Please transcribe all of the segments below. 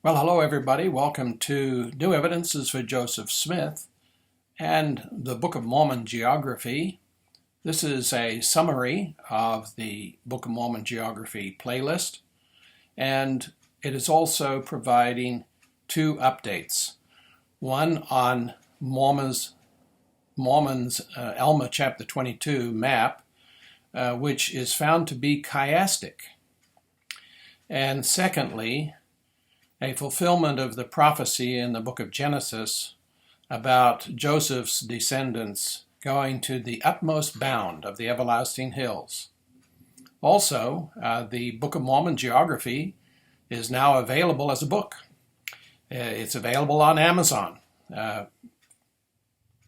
Well, hello everybody. Welcome to New Evidences for Joseph Smith and the Book of Mormon Geography. This is a summary of the Book of Mormon Geography playlist, and it is also providing two updates. One on Mormon's Alma chapter 22 map, which is found to be chiastic. And secondly, a fulfillment of the prophecy in the book of Genesis about Joseph's descendants going to the utmost bound of the everlasting hills. Also, the Book of Mormon Geography is now available as a book. It's available on Amazon.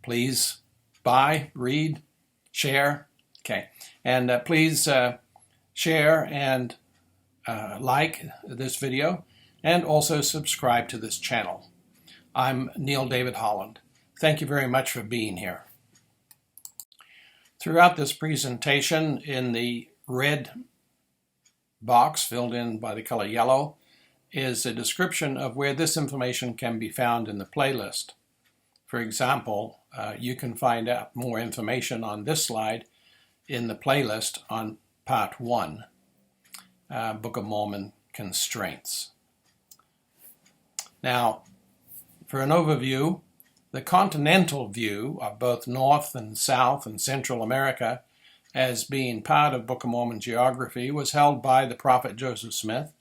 Please buy, read, share. Okay, and please share and like this video, and also subscribe to this channel. I'm Neil David Holland. Thank you very much for being here. Throughout this presentation, in the red box filled in by the color yellow, is a description of where this information can be found in the playlist. For example, you can find out more information on this slide in the playlist on Part 1, Book of Mormon Constraints. Now, for an overview, the continental view of both North and South and Central America as being part of Book of Mormon Geography was held by the prophet Joseph Smith,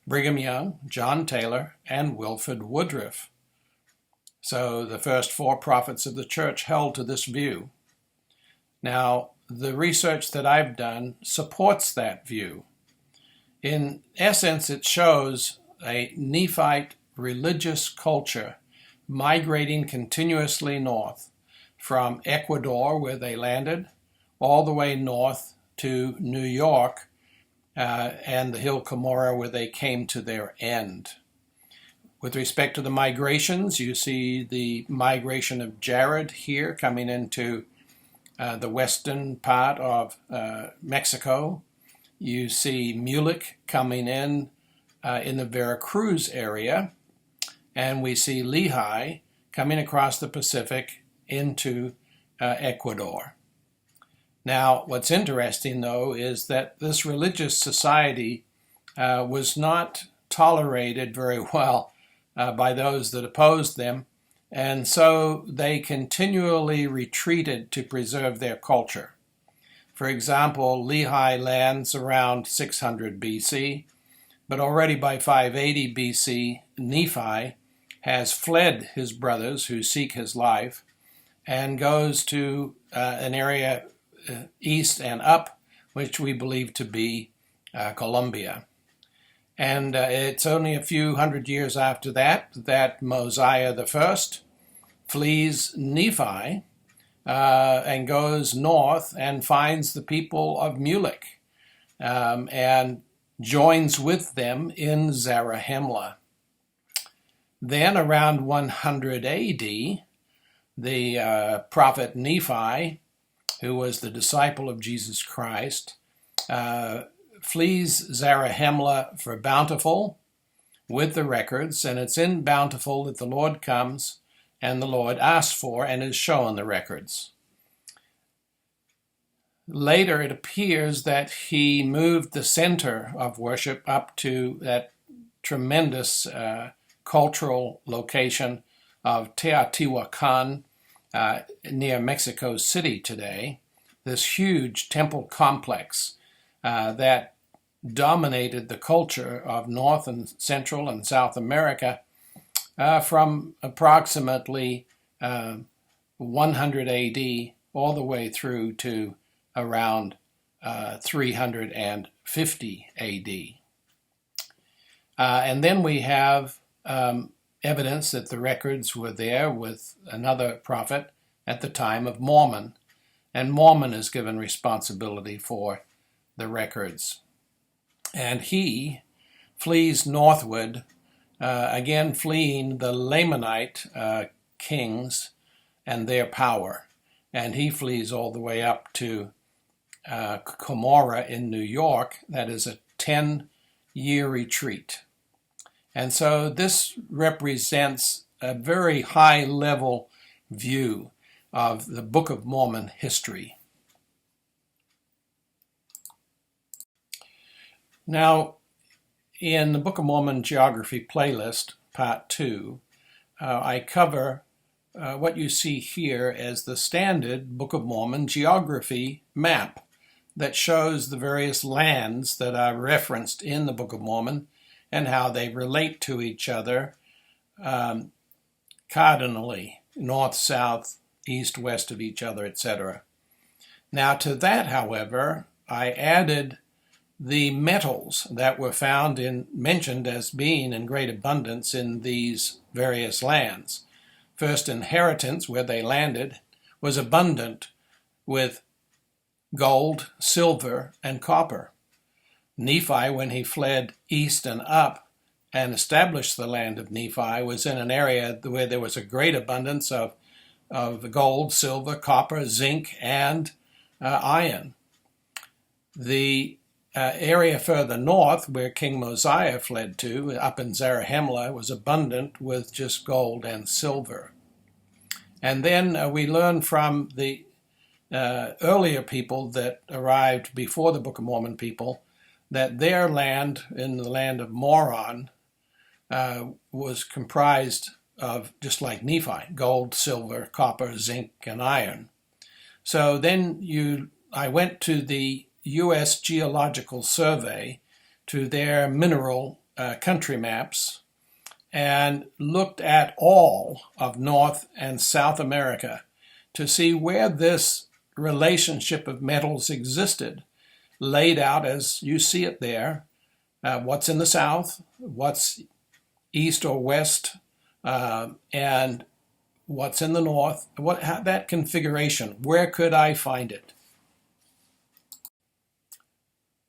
Brigham Young, John Taylor, and Wilford Woodruff. So the first four prophets of the church held to this view. Now, the research that I've done supports that view. In essence, it shows a Nephite religious culture migrating continuously north from Ecuador, where they landed, all the way north to New York and the hill Cumorah, where they came to their end. With respect to the migrations, you see the migration of Jared here coming into the western part of Mexico. You see Mulek coming in the Veracruz area, and we see Lehi coming across the Pacific into Ecuador. Now, what's interesting, though, is that this religious society was not tolerated very well by those that opposed them, and so they continually retreated to preserve their culture. For example, Lehi lands around 600 BC, but already by 580 BC, Nephi has fled his brothers who seek his life and goes to an area east and up, which we believe to be Colombia. And it's only a few hundred years after that Mosiah I flees Nephi and goes north and finds the people of Mulek and joins with them in Zarahemla. Then around 100 AD, the prophet Nephi, who was the disciple of Jesus Christ, flees Zarahemla for Bountiful with the records, and it's in Bountiful that the Lord comes and the Lord asks for and is shown the records. Later it appears that he moved the center of worship up to that tremendous cultural location of Tehuantepec near Mexico City today, this huge temple complex that dominated the culture of North and Central and South America from approximately 100 AD all the way through to around 350 AD. And then we have evidence that the records were there with another prophet at the time of Mormon, and Mormon is given responsibility for the records. And he flees northward, again fleeing the Lamanite kings and their power, and he flees all the way up to Cumorah in New York. That is a 10-year retreat. And so this represents a very high-level view of the Book of Mormon history. Now, in the Book of Mormon Geography playlist, Part 2, I cover what you see here as the standard Book of Mormon geography map that shows the various lands that are referenced in the Book of Mormon and how they relate to each other cardinally, north, south, east, west of each other, etc. Now to that, however, I added the metals that were found mentioned as being in great abundance in these various lands. First Inheritance, where they landed, was abundant with gold, silver, and copper. Nephi, when he fled east and up and established the land of Nephi, was in an area where there was a great abundance of gold, silver, copper, zinc, and iron. The area further north, where King Mosiah fled to, up in Zarahemla, was abundant with just gold and silver. And then we learn from the earlier people that arrived before the Book of Mormon people that their land, in the land of Moron, was comprised of, just like Nephi, gold, silver, copper, zinc, and iron. So then I went to the U.S. Geological Survey, to their mineral country maps, and looked at all of North and South America to see where this relationship of metals existed, laid out as you see it there, what's in the south, what's east or west, and what's in the north, that configuration, where could I find it?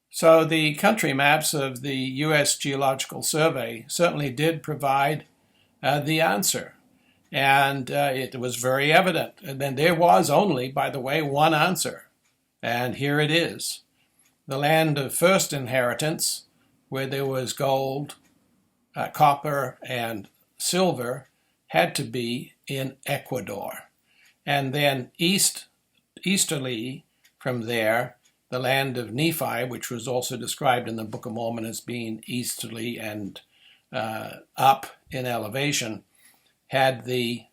So the country maps of the U.S. Geological Survey certainly did provide the answer. And it was very evident. And then there was only, by the way, one answer. And here it is. The land of First Inheritance, where there was gold, copper, and silver, had to be in Ecuador. And then easterly from there, the land of Nephi, which was also described in the Book of Mormon as being easterly and up in elevation, had the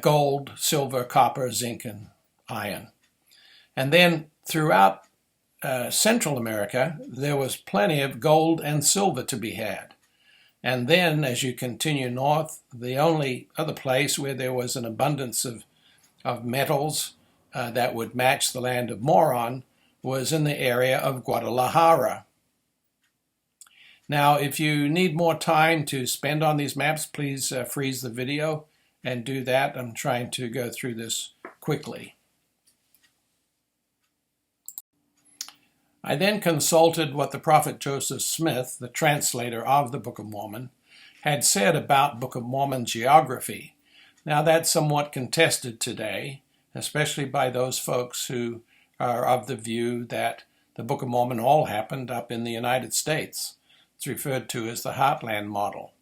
gold, silver, copper, zinc, and iron. And then throughout Central America, there was plenty of gold and silver to be had. And then, as you continue north, the only other place where there was an abundance of metals that would match the land of Moron was in the area of Guadalajara. Now, if you need more time to spend on these maps, please freeze the video and do that. I'm trying to go through this quickly. I then consulted what the prophet Joseph Smith, the translator of the Book of Mormon, had said about Book of Mormon geography. Now, that's somewhat contested today, especially by those folks who are of the view that the Book of Mormon all happened up in the United States. It's referred to as the Heartland model.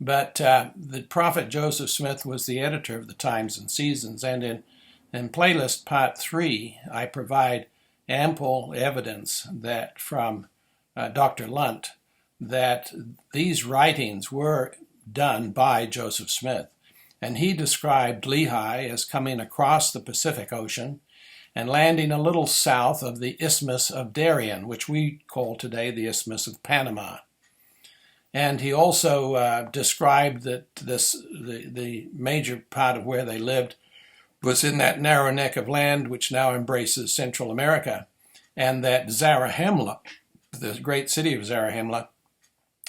But the prophet Joseph Smith was the editor of the Times and Seasons, and in playlist part 3, I provide ample evidence that from Dr. Lunt that these writings were done by Joseph Smith. And he described Lehi as coming across the Pacific Ocean and landing a little south of the Isthmus of Darien, which we call today the Isthmus of Panama. And he also described that the major part of where they lived was in that narrow neck of land which now embraces Central America, and that Zarahemla, the great city of Zarahemla,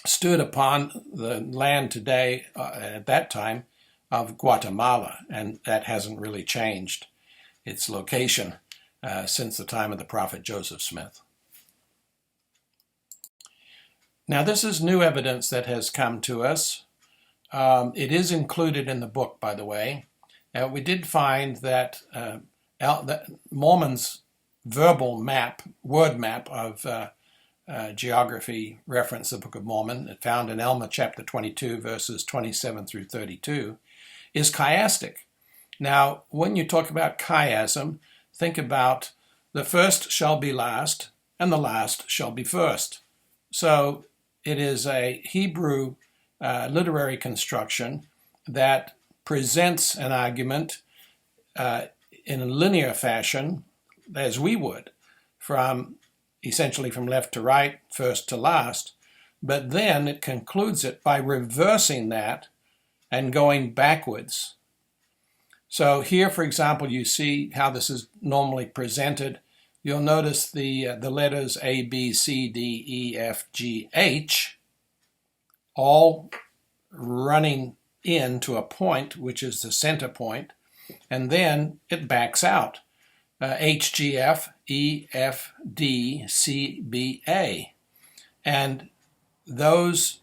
stood upon the land today, at that time, of Guatemala, and that hasn't really changed its location since the time of the prophet Joseph Smith. Now, this is new evidence that has come to us. It is included in the book, by the way. We did find that Mormon's verbal map, word map of geography reference, the Book of Mormon, found in Alma chapter 22, verses 27 through 32, is chiastic. Now, when you talk about chiasm, think about the first shall be last, and the last shall be first. So it is a Hebrew literary construction that presents an argument in a linear fashion, as we would, essentially from left to right, first to last, but then it concludes it by reversing that and going backwards. So here, for example, you see how this is normally presented. You'll notice the letters A, B, C, D, E, F, G, H, all running into a point, which is the center point, and then it backs out. H, G, F, E, F, D, C, B, A. And those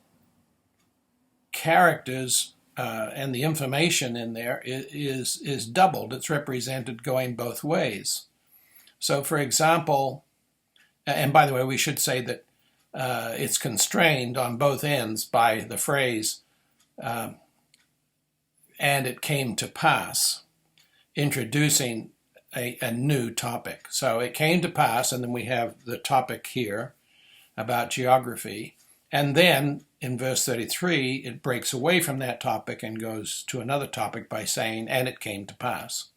characters and the information in there is doubled. It's represented going both ways. So, for example, and by the way, we should say that it's constrained on both ends by the phrase, and it came to pass, introducing a new topic. So it came to pass, and then we have the topic here about geography. And then in verse 33, it breaks away from that topic and goes to another topic by saying, and it came to pass.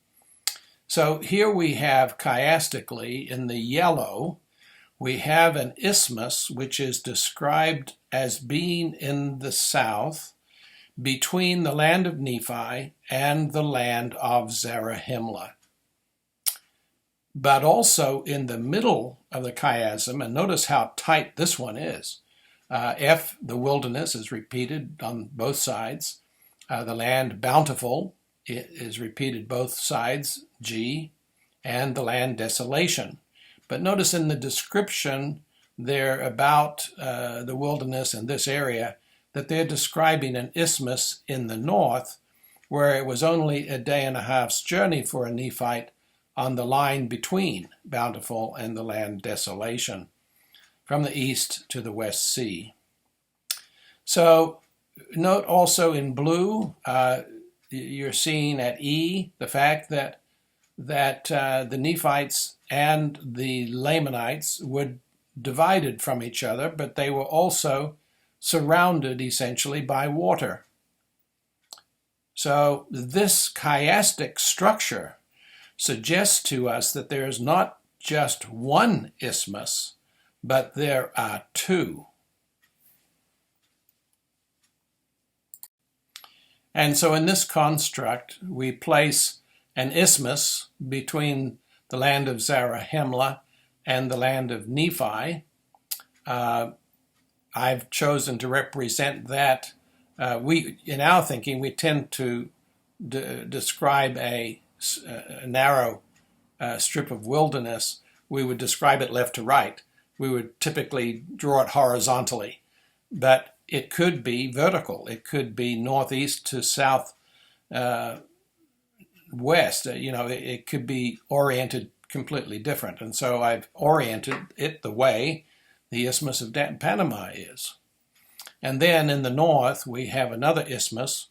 So here we have chiastically in the yellow, we have an isthmus which is described as being in the south between the land of Nephi and the land of Zarahemla. But also in the middle of the chiasm, and notice how tight this one is. F, the wilderness, is repeated on both sides. The land bountiful is repeated both sides, G, and the land desolation. But notice in the description there about the wilderness in this area that they're describing an isthmus in the north where it was only a day and a half's journey for a Nephite on the line between bountiful and the land desolation, from the east to the West Sea. So note also in blue, you're seeing at E the fact that the Nephites and the Lamanites were divided from each other, but they were also surrounded essentially by water. So this chiastic structure suggests to us that there is not just one isthmus, but there are two. And so in this construct, we place an isthmus between the land of Zarahemla and the land of Nephi. I've chosen to represent that. In our thinking, we tend to describe a narrow strip of wilderness. We would describe it left to right. We would typically draw it horizontally, but it could be vertical. It could be northeast to south west. It could be oriented completely different. And so I've oriented it the way the Isthmus of Panama is. And then in the north, we have another isthmus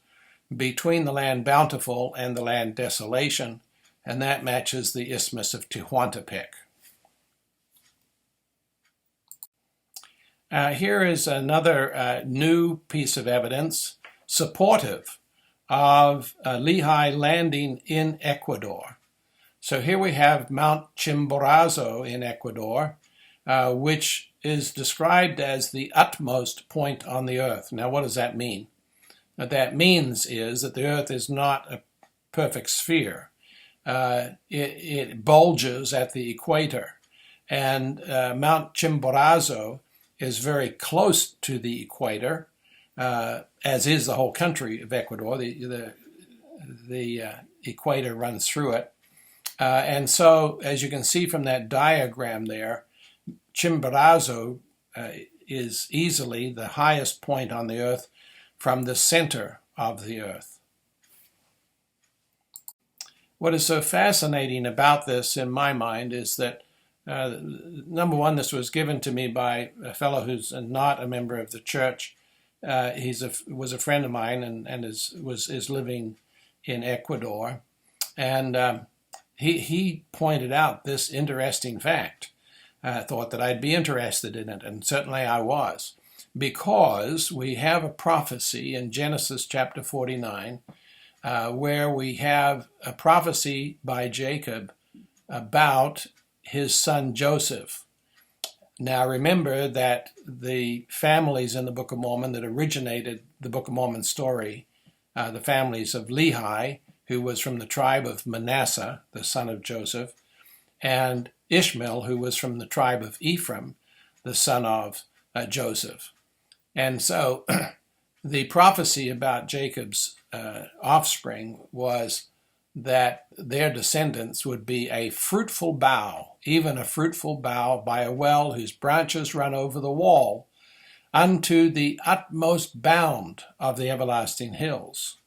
between the land bountiful and the land desolation, and that matches the Isthmus of Tehuantepec. Here is another new piece of evidence supportive of Lehi landing in Ecuador. So here we have Mount Chimborazo in Ecuador, which is described as the utmost point on the earth. Now, what does that mean? What that means is that the earth is not a perfect sphere. It bulges at the equator, and Mount Chimborazo is very close to the equator, as is the whole country of Ecuador. The equator runs through it. And so, as you can see from that diagram there, Chimborazo is easily the highest point on the earth from the center of the earth. What is so fascinating about this, in my mind, is that Number one, this was given to me by a fellow who's not a member of the church. Was a friend of mine and is living in Ecuador, and he pointed out this interesting fact. I thought that I'd be interested in it, and certainly I was, because we have a prophecy in Genesis chapter 49 where we have a prophecy by Jacob about his son Joseph. Now remember that the families in the Book of Mormon that originated the Book of Mormon story, the families of Lehi, who was from the tribe of Manasseh, the son of Joseph, and Ishmael, who was from the tribe of Ephraim, the son of Joseph. And so the prophecy about Jacob's offspring was that their descendants would be a fruitful bough, even a fruitful bough by a well whose branches run over the wall, unto the utmost bound of the everlasting hills.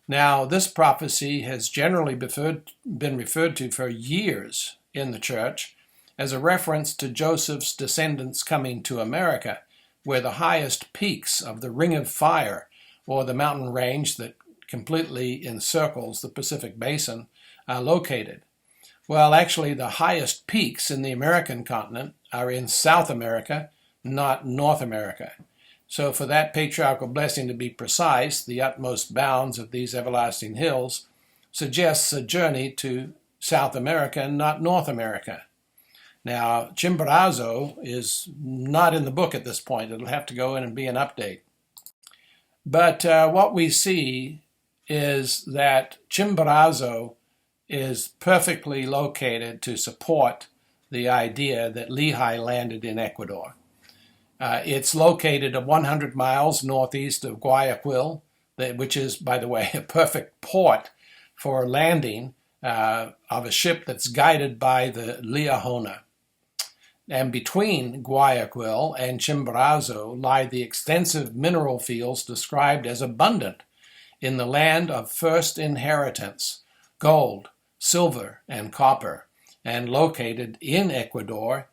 Now, this prophecy has generally been referred to for years in the church as a reference to Joseph's descendants coming to America, where the highest peaks of the Ring of Fire, or the mountain range that completely encircles the Pacific Basin, are located. Well, actually, the highest peaks in the American continent are in South America, not North America. So for that patriarchal blessing to be precise, the utmost bounds of these everlasting hills suggests a journey to South America, not North America. Now, Chimborazo is not in the book at this point. It'll have to go in and be an update. But what we see is that Chimborazo is perfectly located to support the idea that Lehi landed in Ecuador. It's located at 100 miles northeast of Guayaquil, which is, by the way, a perfect port for landing of a ship that's guided by the Liahona. And between Guayaquil and Chimborazo lie the extensive mineral fields described as abundant in the land of first inheritance, gold, silver, and copper, and located in Ecuador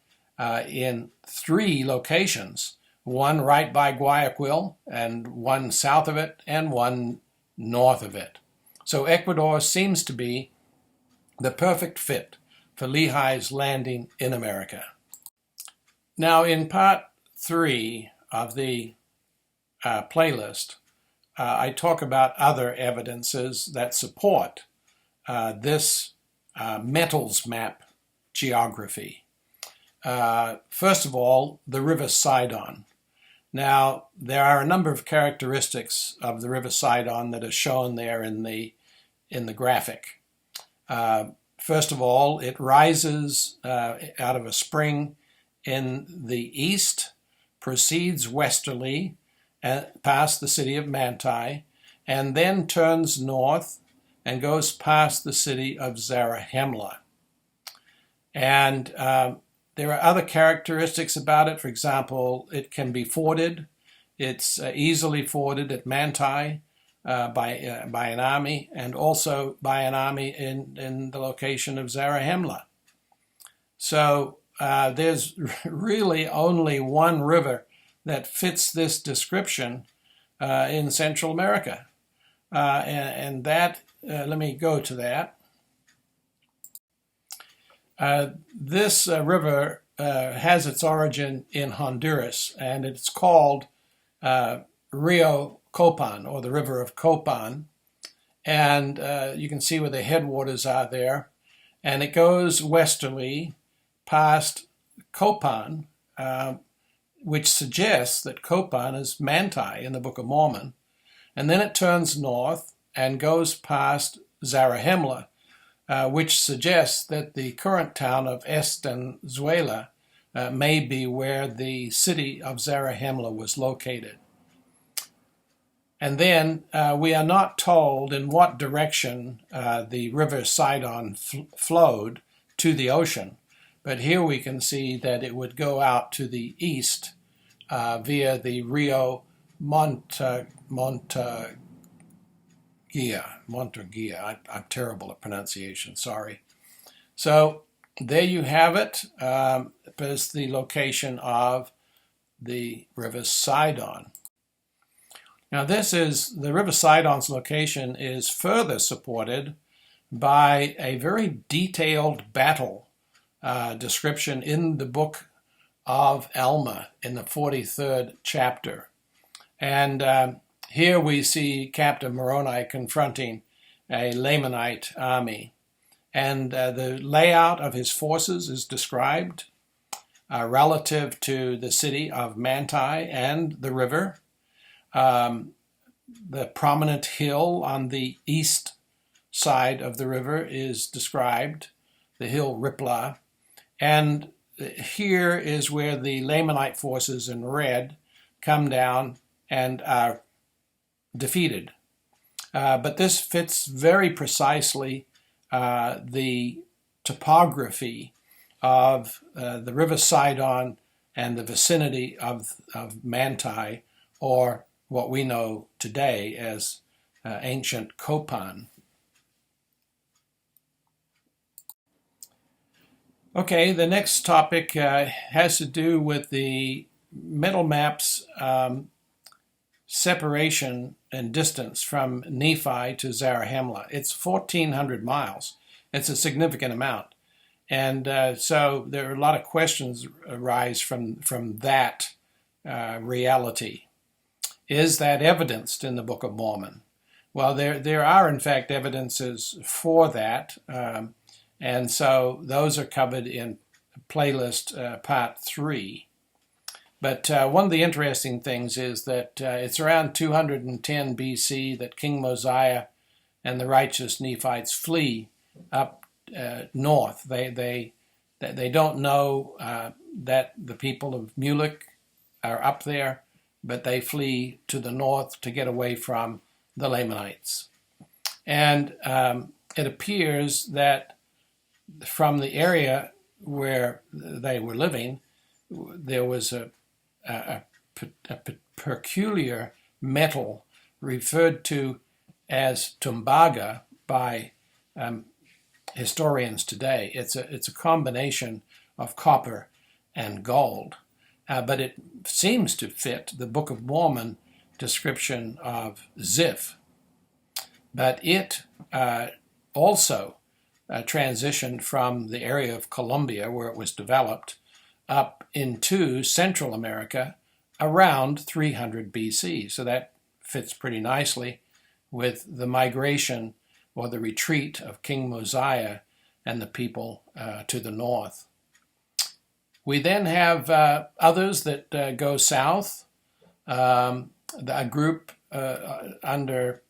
in 3 locations, one right by Guayaquil, and one south of it, and one north of it. So Ecuador seems to be the perfect fit for Lehi's landing in America. Now, in part 3 of the playlist, I talk about other evidences that support this metals map geography. First of all, the river Sidon. Now, there are a number of characteristics of the river Sidon that are shown there in the graphic. First of all, it rises out of a spring in the east, proceeds westerly past the city of Manti, and then turns north and goes past the city of Zarahemla. And there are other characteristics about it. For example, it can be forded. It's easily forded at Manti by an army, and also by an army in the location of Zarahemla. So there's really only one river that fits this description in Central America. And that, let me go to that. This river has its origin in Honduras, and it's called Rio Copan, or the River of Copan. And you can see where the headwaters are there. And it goes westerly past Copan, which suggests that Copan is Manti in the Book of Mormon. And then it turns north and goes past Zarahemla, which suggests that the current town of Estenzuela may be where the city of Zarahemla was located. And then we are not told in what direction the river Sidon flowed to the ocean, but here we can see that it would go out to the east via the Rio Montaguia. I'm terrible at pronunciation, sorry. So there you have it. There's the location of the River Sidon. Now the River Sidon's location is further supported by a very detailed battle description in the Book of Alma in the 43rd chapter. And here we see Captain Moroni confronting a Lamanite army. And the layout of his forces is described relative to the city of Manti and the river. The prominent hill on the east side of the river is described, the hill Riplah. And here is where the Lamanite forces in red come down and are defeated. But this fits very precisely the topography of the River Sidon and the vicinity of Manti, or what we know today as ancient Copan. Okay, the next topic has to do with the metal maps separation and distance from Nephi to Zarahemla. It's 1,400 miles. It's a significant amount. And so there are a lot of questions arise from that reality. Is that evidenced in the Book of Mormon? Well, there are in fact evidences for that. And so those are covered in playlist part 3. But one of the interesting things is that it's around 210 BC that King Mosiah and the righteous Nephites flee up north. They don't know that the people of Mulek are up there, but they flee to the north to get away from the Lamanites. And it appears that from the area where they were living, there was a peculiar metal referred to as tumbaga by historians today. It's a combination of copper and gold, but it seems to fit the Book of Mormon description of Ziph. But it also transitioned from the area of Colombia, where it was developed, up into Central America around 300 BC. So that fits pretty nicely with the migration or the retreat of King Mosiah and the people to the north. We then have others that go south. A group under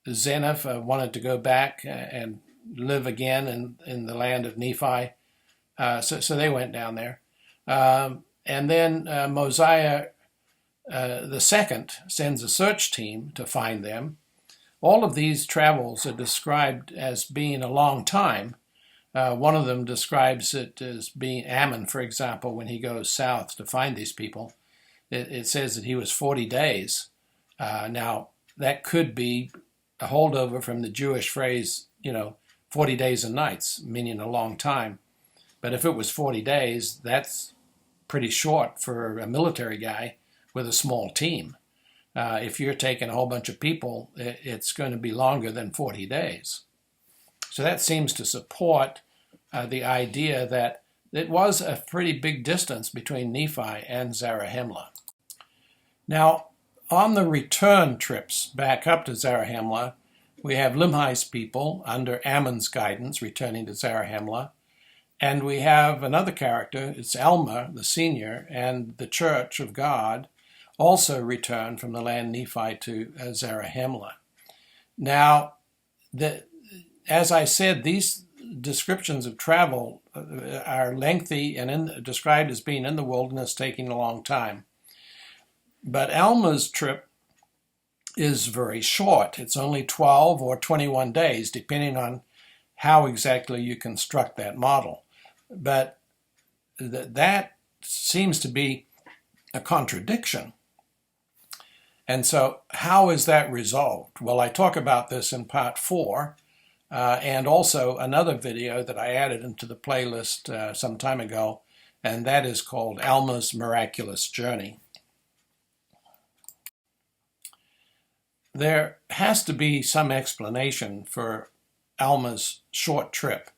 Zeniff wanted to go back and live again in the land of Nephi. So they went down there. And then Mosiah II sends a search team to find them. All of these travels are described as being a long time. One of them describes it as being Ammon, for example, when he goes south to find these people. It says that he was 40 days. Now, that could be a holdover from the Jewish phrase, 40 days and nights, meaning a long time. But if it was 40 days, that's pretty short for a military guy with a small team. If you're taking a whole bunch of people, it's going to be longer than 40 days. So that seems to support the idea that it was a pretty big distance between Nephi and Zarahemla. Now, on the return trips back up to Zarahemla, we have Limhi's people under Ammon's guidance returning to Zarahemla. And we have another character, it's Alma, the senior, and the Church of God also return from the land Nephi to Zarahemla. Now, as I said, these descriptions of travel are lengthy and described as being in the wilderness, taking a long time. But Alma's trip is very short. It's only 12 or 21 days, depending on how exactly you construct that model. But that seems to be a contradiction. And so how is that resolved? Well, I talk about this in part 4 and also another video that I added into the playlist some time ago, and that is called Alma's Miraculous Journey. There has to be some explanation for Alma's short trip,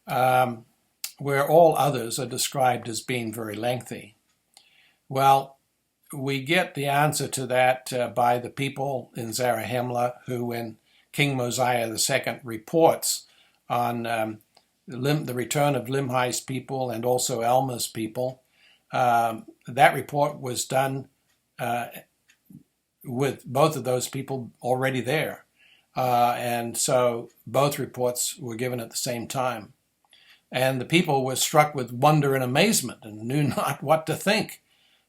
where all others are described as being very lengthy. Well, we get the answer to that by the people in Zarahemla who, when King Mosiah II reports on the return of Limhi's people and also Alma's people, that report was done with both of those people already there. And so both reports were given at the same time. And the people were struck with wonder and amazement and knew not what to think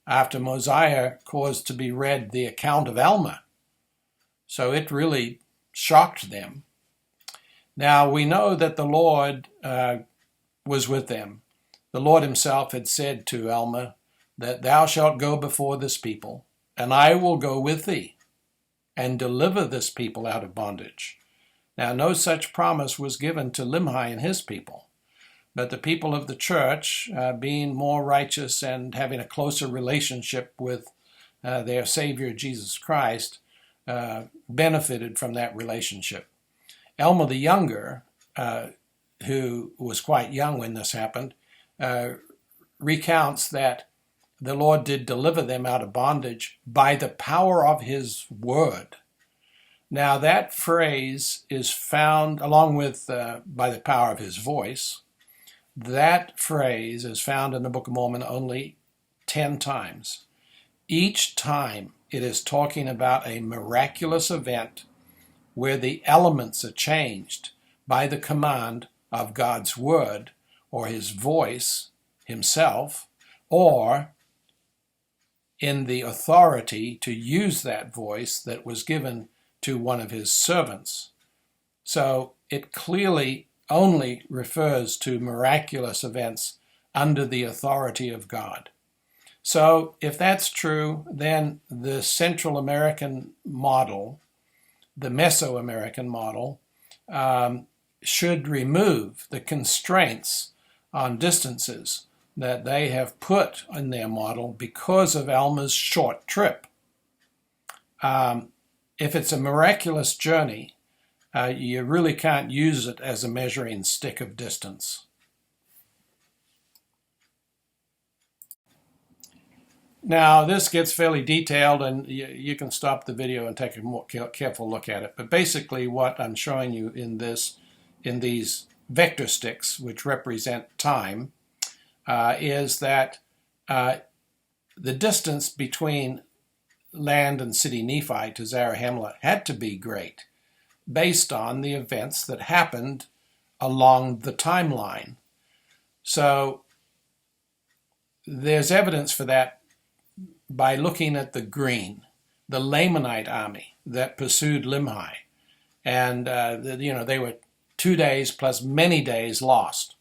after Mosiah caused to be read the account of Alma. So it really shocked them. Now we know that the Lord was with them. The Lord himself had said to Alma that thou shalt go before this people, and I will go with thee and deliver this people out of bondage. Now no such promise was given to Limhi and his people, but the people of the church, being more righteous and having a closer relationship with their Savior Jesus Christ, benefited from that relationship. Alma the Younger, who was quite young when this happened, recounts that the Lord did deliver them out of bondage by the power of his word. Now that phrase is found, along with by the power of his voice, that phrase is found in the Book of Mormon only 10 times. Each time it is talking about a miraculous event where the elements are changed by the command of God's word or his voice himself, or in the authority to use that voice that was given to one of his servants. So it clearly only refers to miraculous events under the authority of God. So if that's true, then the Central American model, the Mesoamerican model, should remove the constraints on distances that they have put in their model because of Alma's short trip. If it's a miraculous journey, you really can't use it as a measuring stick of distance. Now, this gets fairly detailed, and you can stop the video and take a more careful look at it. But basically what I'm showing you in these vector sticks, which represent time, is that the distance between land and city Nephi to Zarahemla had to be great, based on the events that happened along the timeline. So there's evidence for that by looking at the green, the Lamanite army that pursued Limhi. And, they were 2 days plus many days lost.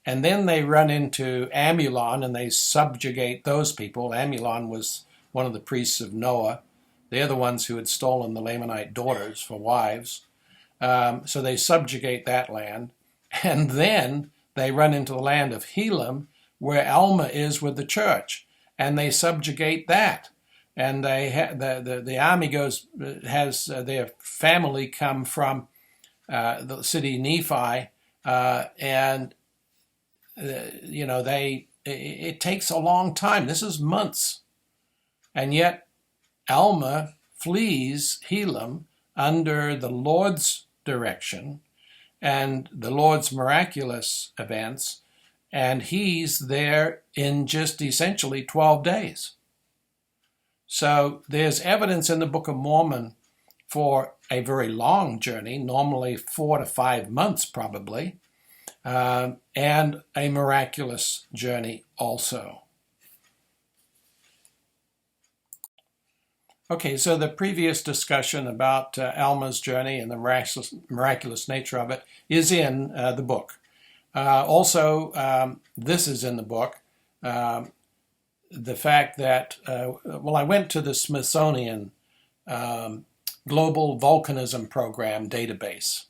And then they run into Amulon and they subjugate those people. Amulon was one of the priests of Noah. They're the ones who had stolen the Lamanite daughters for wives. So they subjugate that land. And then they run into the land of Helam, where Alma is with the church. And they subjugate that. And they the army has their family come from the city Nephi, it takes a long time. This is months. And yet Alma flees Helam under the Lord's direction and the Lord's miraculous events, and he's there in just essentially 12 days. So there's evidence in the Book of Mormon for a very long journey, normally 4 to 5 months probably, and a miraculous journey also. Okay, so the previous discussion about Alma's journey and the miraculous nature of it is in the book. Also, this is in the book, the fact that, I went to the Smithsonian Global Volcanism Program database,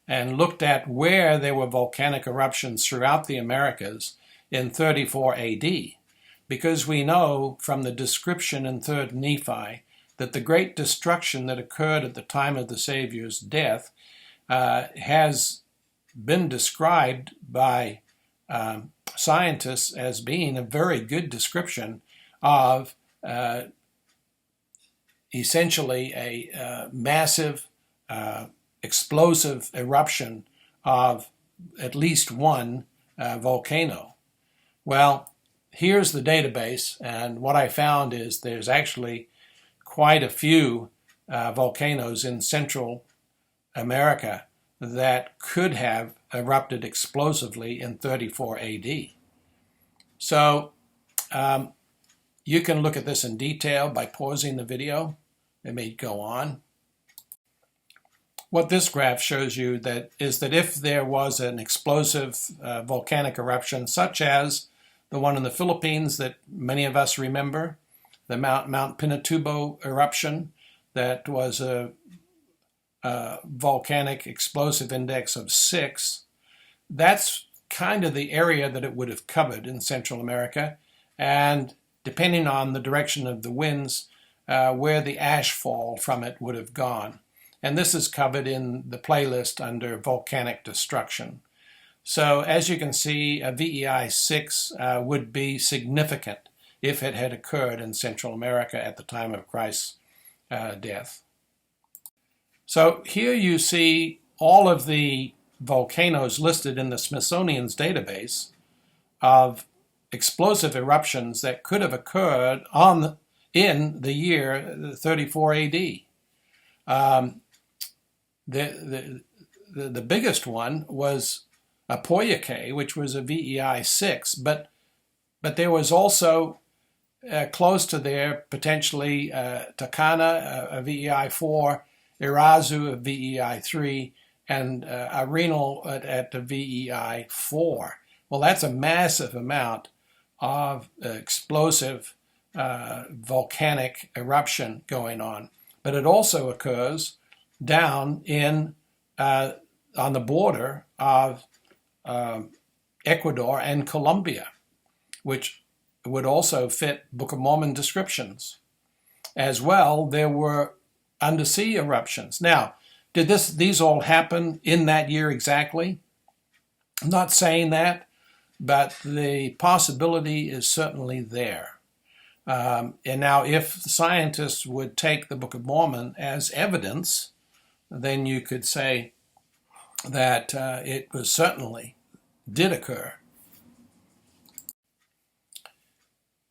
and looked at where there were volcanic eruptions throughout the Americas in 34 AD, because we know from the description in 3rd Nephi that the great destruction that occurred at the time of the Savior's death has been described by scientists as being a very good description of essentially a massive explosive eruption of at least one volcano. Well, here's the database, and what I found is there's actually quite a few volcanoes in Central America that could have erupted explosively in 34 AD. So you can look at this in detail by pausing the video. Let me go on. What this graph shows you is that if there was an explosive volcanic eruption, such as the one in the Philippines that many of us remember, the Mount Pinatubo eruption, that was a volcanic explosive index of 6, that's kind of the area that it would have covered in Central America, and depending on the direction of the winds, where the ash fall from it would have gone. And this is covered in the playlist under volcanic destruction. So as you can see, a VEI 6 would be significant if it had occurred in Central America at the time of Christ's death. So here you see all of the volcanoes listed in the Smithsonian's database of explosive eruptions that could have occurred in the year 34 AD. The biggest one was Apoyake, which was a VEI 6, but there was also close to there potentially Takana, a VEI 4, Irazu, a VEI 3, and Arenal at the VEI 4. Well, that's a massive amount of explosive volcanic eruption going on. But it also occurs down in on the border of Ecuador and Colombia, which would also fit Book of Mormon descriptions. As well, there were undersea eruptions. Now, did these all happen in that year exactly? I'm not saying that, but the possibility is certainly there. And now, if scientists would take the Book of Mormon as evidence, then you could say that it was certainly did occur.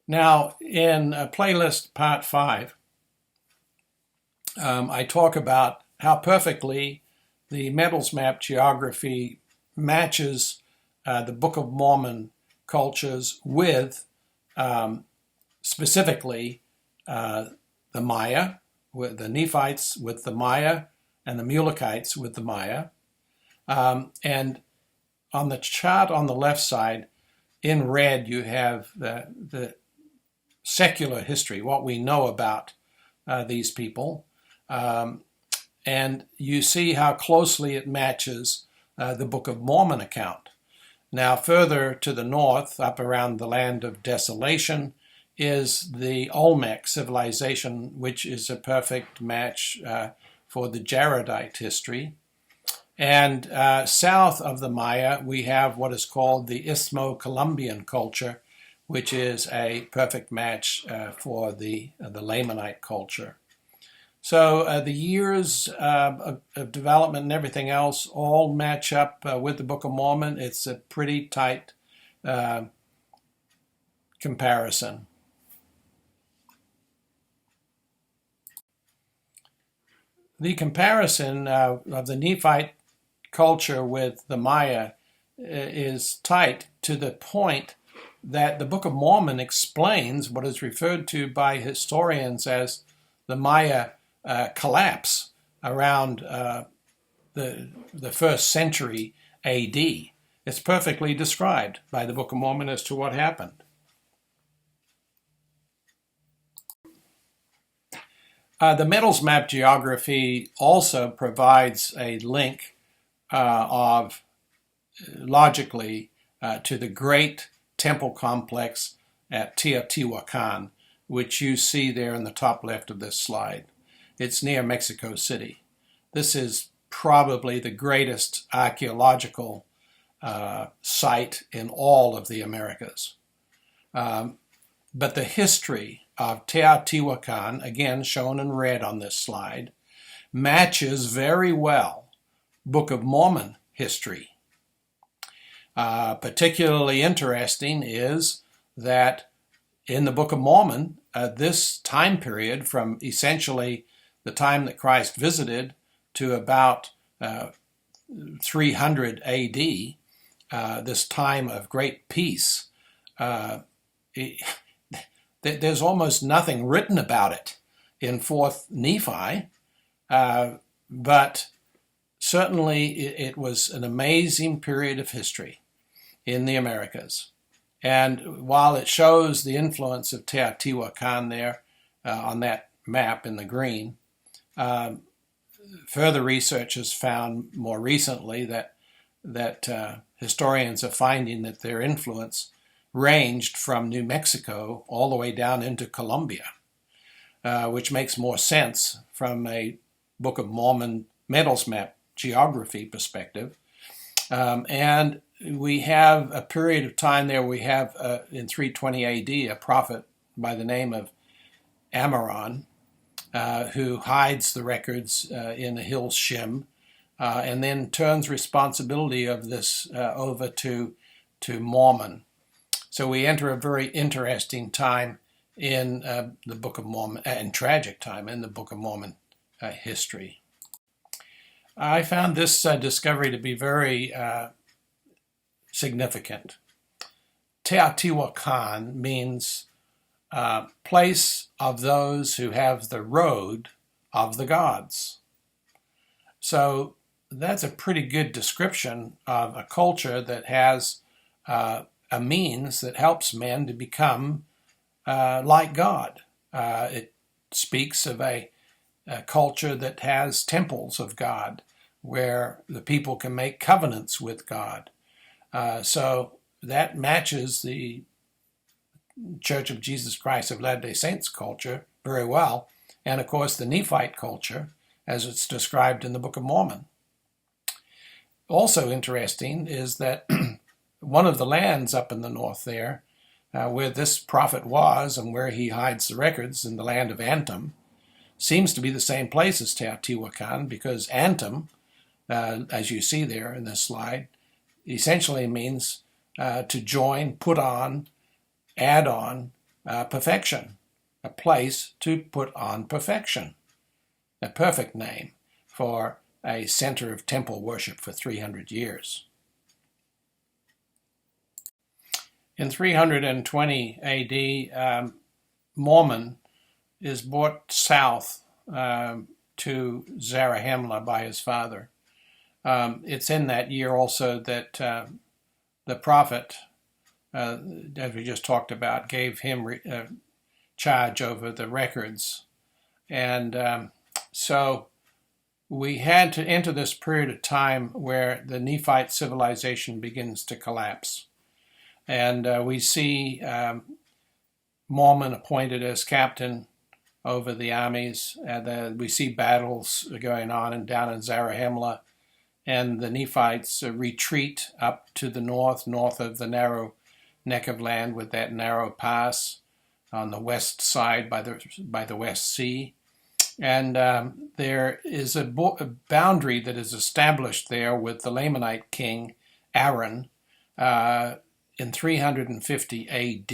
Now, in playlist part 5, I talk about how perfectly the metals map geography matches the Book of Mormon cultures with specifically the Maya, with the Nephites with the Maya, and the Mulekites with the Maya. And on the chart on the left side, in red, you have the secular history, what we know about these people. And you see how closely it matches the Book of Mormon account. Now, further to the north, up around the land of desolation, is the Olmec civilization, which is a perfect match for the Jaredite history. And south of the Maya, we have what is called the Isthmo-Columbian culture, which is a perfect match for the Lamanite culture. So the years of development and everything else all match up with the Book of Mormon. It's a pretty tight comparison. The comparison of the Nephite culture with the Maya is tight to the point that the Book of Mormon explains what is referred to by historians as the Maya collapse around the 1st century AD. It's perfectly described by the Book of Mormon as to what happened. The metals map geography also provides a link of logically to the great temple complex at Teotihuacan, which you see there in the top left of this slide. It's near Mexico City. This is probably the greatest archaeological site in all of the Americas. But the history of Teotihuacan, again shown in red on this slide, matches very well Book of Mormon history. Particularly interesting is that in the Book of Mormon, this time period from essentially the time that Christ visited to about 300 AD, this time of great peace, there's almost nothing written about it in 4th Nephi, but certainly it was an amazing period of history in the Americas. And while it shows the influence of Teotihuacan there on that map in the green, further research has found more recently that historians are finding that their influence ranged from New Mexico all the way down into Colombia, which makes more sense from a Book of Mormon metals map geography perspective. And we have a period of time there. We have in 320 AD a prophet by the name of Amaron who hides the records in the hill Shim and then turns responsibility of this over to Mormon. So we enter a very interesting time in the Book of Mormon, and tragic time in the Book of Mormon history. I found this discovery to be very significant. Teotihuacan means place of those who have the road of the gods. So that's a pretty good description of a culture that has a means that helps men to become like God. It speaks of a culture that has temples of God where the people can make covenants with God. So that matches the Church of Jesus Christ of Latter-day Saints culture very well, and of course the Nephite culture as it's described in the Book of Mormon. Also interesting is that one of the lands up in the north there, where this prophet was and where he hides the records in the land of Antum, seems to be the same place as Teotihuacan, because Antum, as you see there in this slide, essentially means to join, put on, add on perfection, a place to put on perfection, a perfect name for a center of temple worship for 300 years. In 320 AD, Mormon is brought south to Zarahemla by his father. It's in that year also that the prophet, as we just talked about, gave him charge over the records. And so we had to enter this period of time where the Nephite civilization begins to collapse. And we see Mormon appointed as captain over the armies. We see battles going on and down in Zarahemla. And the Nephites retreat up to the north of the narrow neck of land with that narrow pass on the west side by the West Sea. And there is a boundary that is established there with the Lamanite king Aaron in 350 AD.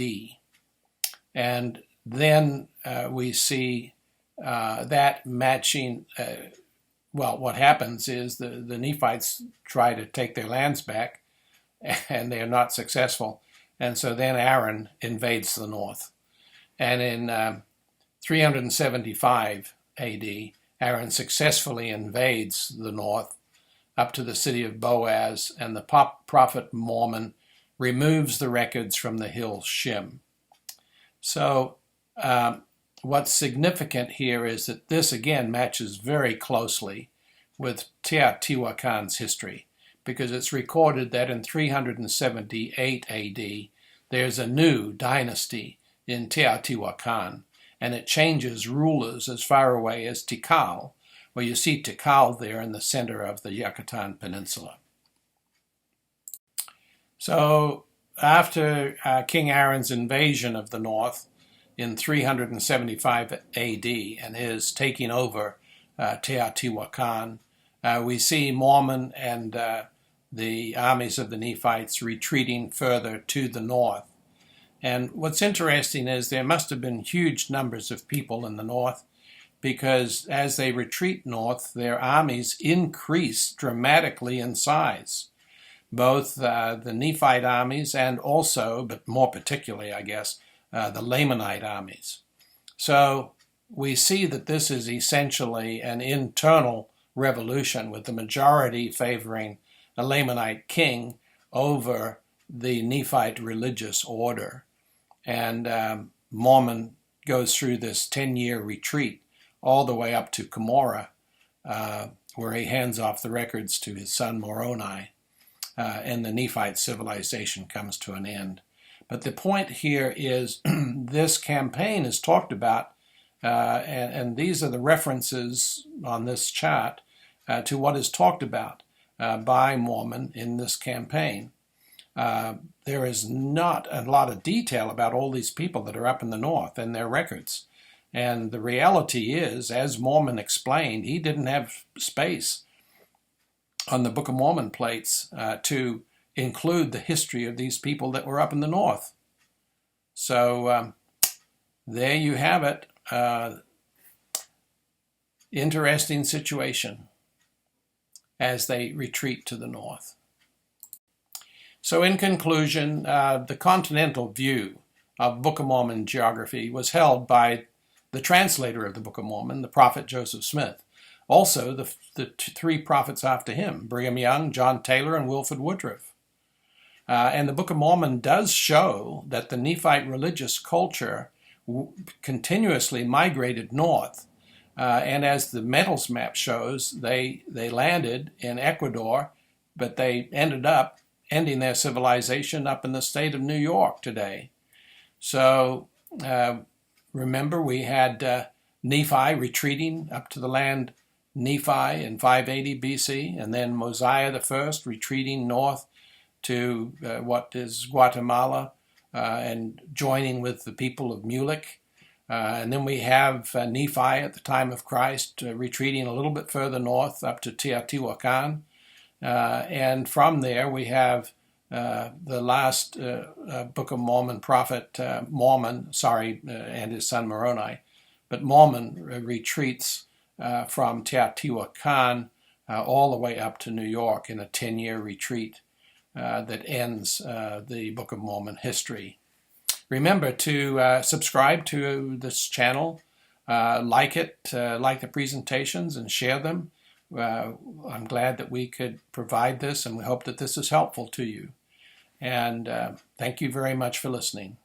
And then we see that matching, what happens is the Nephites try to take their lands back, and they are not successful. And so then Aaron invades the north. And in 375 AD, Aaron successfully invades the north up to the city of Boaz, and the prophet Mormon removes the records from the hill Shim. So what's significant here is that this again matches very closely with Teotihuacan's history, because it's recorded that in 378 AD, there's a new dynasty in Teotihuacan, and it changes rulers as far away as Tikal, where you see Tikal there in the center of the Yucatan Peninsula. So after King Aaron's invasion of the north in 375 AD and his taking over Teotihuacan, we see Mormon and the armies of the Nephites retreating further to the north. And what's interesting is there must have been huge numbers of people in the north, because as they retreat north, their armies increase dramatically in size. Both the Nephite armies and also, but more particularly, I guess, the Lamanite armies. So we see that this is essentially an internal revolution, with the majority favoring a Lamanite king over the Nephite religious order. And Mormon goes through this 10-year retreat all the way up to Cumorah, where he hands off the records to his son Moroni, and the Nephite civilization comes to an end. But the point here is this campaign is talked about, and these are the references on this chart to what is talked about by Mormon in this campaign. There is not a lot of detail about all these people that are up in the north and their records. And the reality is, as Mormon explained, he didn't have space on the Book of Mormon plates to include the history of these people that were up in the north. So there you have it. Interesting situation as they retreat to the north. So in conclusion, the continental view of Book of Mormon geography was held by the translator of the Book of Mormon, the prophet Joseph Smith. Also, the three prophets after him, Brigham Young, John Taylor, and Wilford Woodruff. And the Book of Mormon does show that the Nephite religious culture continuously migrated north. And as the metals map shows, they landed in Ecuador, but they ended up ending their civilization up in the state of New York today. So remember, we had Nephi retreating up to the land Nephi in 580 BC, and then Mosiah I retreating north to what is Guatemala and joining with the people of Mulek. And then we have Nephi at the time of Christ retreating a little bit further north up to Teotihuacan. And from there we have the last Book of Mormon prophet Mormon, and his son Moroni. But Mormon retreats from Teotihuacan all the way up to New York in a 10-year retreat that ends the Book of Mormon history. Remember to subscribe to this channel, like it, like the presentations, and share them. I'm glad that we could provide this, and we hope that this is helpful to you. And thank you very much for listening.